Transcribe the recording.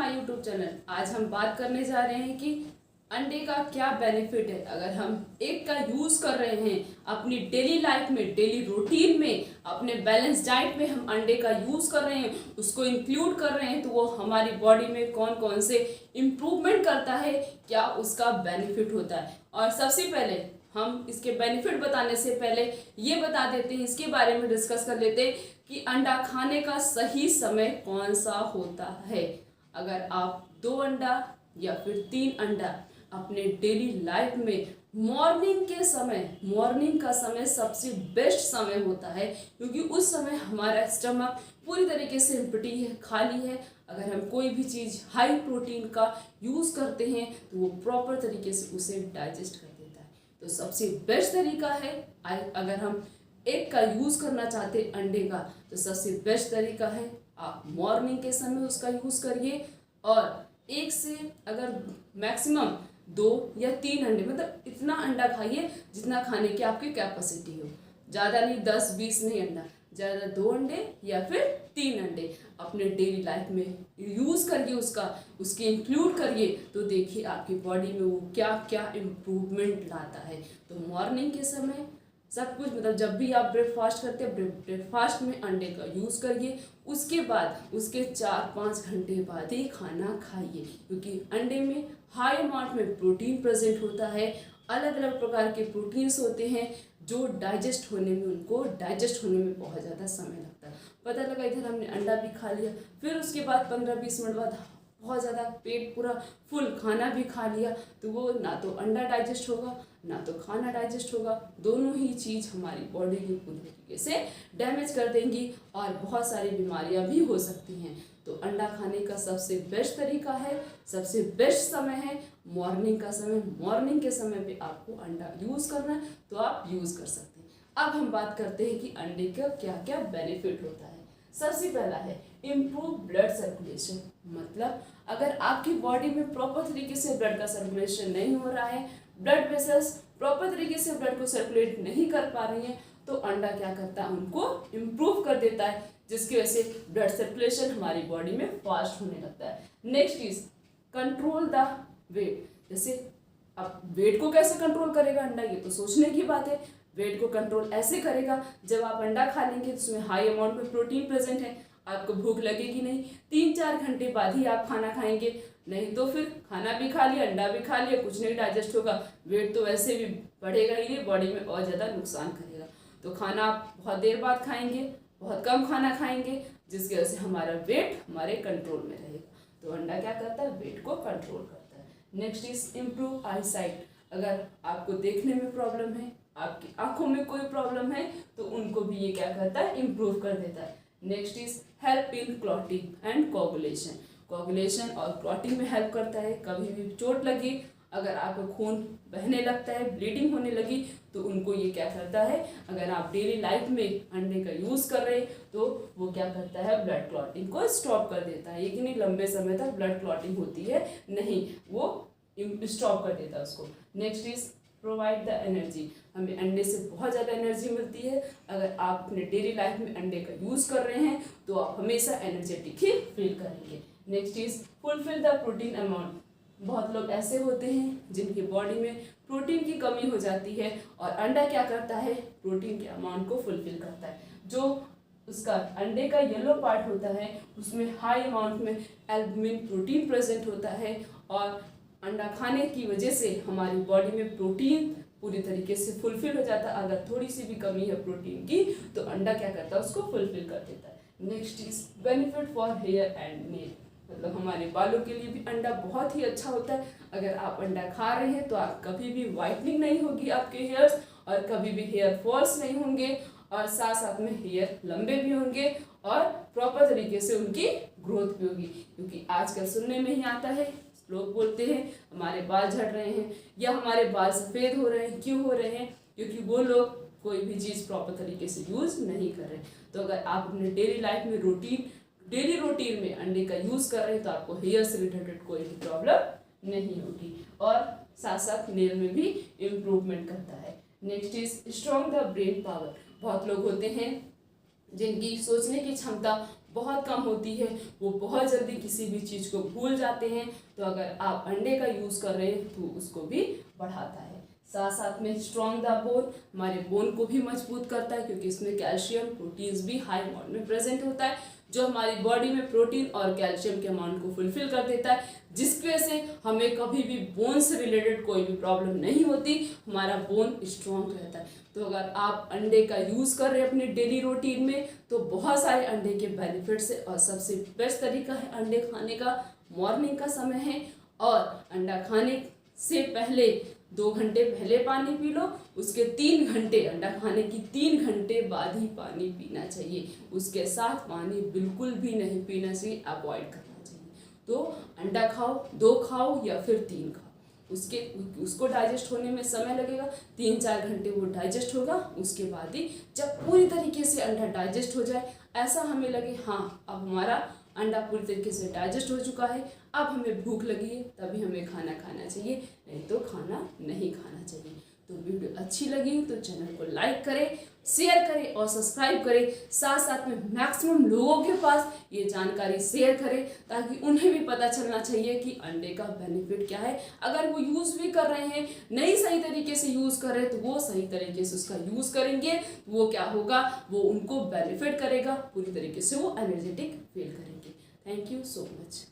My YouTube channel. आज हम बात करने जा रहे हैं कि अंडे का क्या बेनिफिट है। अगर हम एग का यूज कर रहे हैं अपनी डेली लाइफ में, डेली रूटीन में, अपने बैलेंस डाइट में हम अंडे का यूज कर रहे हैं, उसको इंक्लूड कर रहे हैं, तो वो हमारी बॉडी में कौन कौन से इम्प्रूवमेंट करता है, क्या उसका बेनिफिट होता है। और सबसे पहले हम इसके बेनिफिट बताने से पहले ये बता देते हैं, इसके बारे में डिस्कस कर लेते हैं कि अंडा खाने का सही समय कौन सा होता है। अगर आप 2 अंडा या फिर 3 अंडा अपने डेली लाइफ में मॉर्निंग का समय सबसे बेस्ट समय होता है, क्योंकि उस समय हमारा स्टमक पूरी तरीके से एम्प्टी है, खाली है। अगर हम कोई भी चीज़ हाई प्रोटीन का यूज़ करते हैं तो वो प्रॉपर तरीके से उसे डाइजेस्ट कर देता है। तो सबसे बेस्ट तरीका है, अगर हम एग का यूज़ करना चाहते अंडे का, तो सबसे बेस्ट तरीका है आप मॉर्निंग के समय उसका यूज़ करिए। और एक से अगर मैक्सिमम 2 या 3 अंडे, मतलब इतना अंडा खाइए जितना खाने की आपकी कैपेसिटी हो, ज़्यादा नहीं, 10-20 नहीं अंडा, ज़्यादा 2 अंडे या फिर 3 अंडे अपने डेली लाइफ में यूज़ करिए, उसके इंक्लूड करिए। तो देखिए आपकी बॉडी में वो क्या क्या इम्प्रूवमेंट लाता है। तो मॉर्निंग के समय सब कुछ, मतलब जब भी आप ब्रेकफास्ट करते हैं, ब्रेकफास्ट में अंडे का यूज़ करिए। उसके बाद उसके 4-5 घंटे बाद ही खाना खाइए, क्योंकि अंडे में हाई अमाउंट में प्रोटीन प्रेजेंट होता है। अलग अलग प्रकार के प्रोटीन्स होते हैं जो डाइजेस्ट होने में बहुत ज़्यादा समय लगता है। पता लगा इधर हमने अंडा भी खा लिया, फिर उसके बाद 15-20 मिनट बाद बहुत ज़्यादा पेट पूरा फुल खाना भी खा लिया, तो वो ना तो अंडा डाइजेस्ट होगा ना तो खाना डाइजेस्ट होगा। दोनों ही चीज़ हमारी बॉडी की पूरी तरीके से डैमेज कर देंगी और बहुत सारी बीमारियां भी हो सकती हैं। तो अंडा खाने का सबसे बेस्ट तरीका है, सबसे बेस्ट समय है मॉर्निंग का समय। मॉर्निंग के समय पे आपको अंडा यूज़ करना है तो आप यूज़ कर सकते हैं। अब हम बात करते हैं कि अंडे का क्या क्या बेनिफिट होता है। सबसे पहला है इम्प्रूव ब्लड सर्कुलेशन। मतलब अगर आपकी बॉडी में प्रॉपर तरीके से ब्लड का सर्कुलेशन नहीं हो रहा है, ब्लड वेसल्स प्रॉपर तरीके से ब्लड को सर्कुलेट नहीं कर पा रही हैं, तो अंडा क्या करता है, उनको इम्प्रूव कर देता है, जिसकी वजह से ब्लड सर्कुलेशन हमारी बॉडी में फास्ट होने लगता है। Next is control the weight. जैसे अब वेट को कैसे कंट्रोल करेगा अंडा, ये तो सोचने की बात है। वेट को कंट्रोल ऐसे करेगा, जब आप अंडा खा लेंगे तो उसमें हाई अमाउंट में प्रोटीन प्रेजेंट है, आपको भूख लगेगी नहीं। 3-4 घंटे बाद ही आप खाना खाएंगे, नहीं तो फिर खाना भी खा लिया, अंडा भी खा लिया, कुछ नहीं डाइजेस्ट होगा, वेट तो वैसे भी बढ़ेगा ही नहीं, बॉडी में और ज़्यादा नुकसान करेगा। तो खाना आप बहुत देर बाद खाएंगे, बहुत कम खाना खाएंगे, जिसकी वजह से हमारा वेट हमारे कंट्रोल में रहेगा। तो अंडा क्या करता है, वेट को कंट्रोल करता है। Next is improve I site. अगर आपको देखने में प्रॉब्लम है, आपकी आंखों में कोई प्रॉब्लम है, तो उनको भी ये क्या करता है, इम्प्रूव कर देता है। Next is help in clotting and coagulation और क्लॉटिंग में हेल्प करता है। कभी भी चोट लगी, अगर आपको खून बहने लगता है, ब्लीडिंग होने लगी, तो उनको ये क्या करता है, अगर आप डेली लाइफ में अंडे का यूज़ कर रहे हैं तो वो क्या करता है, ब्लड क्लॉटिंग को स्टॉप कर देता है। ये कि नहीं लंबे समय तक ब्लड क्लॉटिंग होती है, नहीं, वो स्टॉप कर देता है उसको। Next is provide the energy. हमें अंडे से बहुत ज़्यादा एनर्जी मिलती है। अगर आप अपने डेली लाइफ में अंडे का यूज़ कर रहे हैं तो आप हमेशा एनर्जेटिक ही फील करेंगे। Next is fulfil the protein amount. बहुत लोग ऐसे होते हैं जिनकी बॉडी में प्रोटीन की कमी हो जाती है, और अंडा क्या करता है, प्रोटीन के अमाउंट को फुलफिल करता है। जो उसका अंडे का येलो पार्ट होता है उसमें हाई अमाउंट में एल्बुमिन प्रोटीन प्रेजेंट होता है, और अंडा खाने की वजह से हमारी बॉडी में प्रोटीन पूरी तरीके से फुलफिल हो जाता है। अगर थोड़ी सी भी कमी है प्रोटीन की, तो अंडा क्या करता है, उसको फुलफिल कर देता है। Next is benefit for hair and nail. मतलब हमारे बालों के लिए भी अंडा बहुत ही अच्छा होता है। अगर आप अंडा खा रहे हैं तो आप कभी भी वाइटनिंग नहीं होगी आपके हेयर्स, और कभी भी हेयर फॉल्स नहीं होंगे, और साथ साथ में हेयर लंबे भी होंगे और प्रॉपर तरीके से उनकी ग्रोथ भी होगी। क्योंकि आजकल सुनने में ही आता है, लोग बोलते हैं हमारे बाल झड़ रहे हैं या हमारे बाल सफ़ेद हो रहे हैं। क्यों हो रहे हैं, क्योंकि वो लोग कोई भी चीज़ प्रॉपर तरीके से यूज़ नहीं कर रहे। तो अगर आप अपने डेली लाइफ में डेली रूटीन में अंडे का यूज़ कर रहे हैं तो आपको हेयर से रिलेटेड कोई भी प्रॉब्लम नहीं होगी, और साथ साथ नेल में भी इम्प्रूवमेंट करता है। Next is strong the brain power. बहुत लोग होते हैं जिनकी सोचने की क्षमता बहुत कम होती है, वो बहुत जल्दी किसी भी चीज़ को भूल जाते हैं। तो अगर आप अंडे का यूज़ कर रहे हैं तो उसको भी बढ़ाता है। साथ साथ में स्ट्रॉन्ग द बोन, हमारे बोन को भी मजबूत करता है, क्योंकि इसमें कैल्शियम प्रोटीन्स भी हाई अमाउंट में प्रेजेंट होता है, जो हमारी बॉडी में प्रोटीन और कैल्शियम के अमाउंट को फुलफिल कर देता है, जिसकी वजह से हमें कभी भी बोन से रिलेटेड कोई भी प्रॉब्लम नहीं होती, हमारा बोन स्ट्रॉन्ग रहता है। तो अगर आप अंडे का यूज़ कर रहे हैं अपने डेली रूटीन में तो बहुत सारे अंडे के बेनिफिट्स है, और सबसे बेस्ट तरीका है अंडे खाने का मॉर्निंग का समय है, और अंडा खाने से पहले 2 घंटे पहले पानी पी लो, उसके 3 घंटे, अंडा खाने की 3 घंटे बाद ही पानी पीना चाहिए। उसके साथ पानी बिल्कुल भी नहीं पीना चाहिए, अवॉइड करना चाहिए। तो अंडा खाओ, 2 खाओ या फिर 3 खाओ, उसको डाइजेस्ट होने में समय लगेगा, 3-4 घंटे वो डाइजेस्ट होगा। उसके बाद ही जब पूरी तरीके से अंडा डाइजेस्ट हो जाए, ऐसा हमें लगे हाँ अब हमारा अंडा पूरी तरीके से डाइजेस्ट हो चुका है, अब हमें भूख लगी है, तभी हमें खाना खाना चाहिए, नहीं तो खाना नहीं खाना चाहिए। तो वीडियो अच्छी लगी तो चैनल को लाइक करें, शेयर करें और सब्सक्राइब करें। साथ साथ में मैक्सिमम लोगों के पास ये जानकारी शेयर करें, ताकि उन्हें भी पता चलना चाहिए कि अंडे का बेनिफिट क्या है। अगर वो यूज़ भी कर रहे हैं, नहीं सही तरीके से यूज़ कर रहे हैं, तो वो सही तरीके से उसका यूज़ करेंगे, वो क्या होगा, वो उनको बेनिफिट करेगा, पूरी तरीके से वो एनर्जेटिक फील करेंगे। Thank you so much.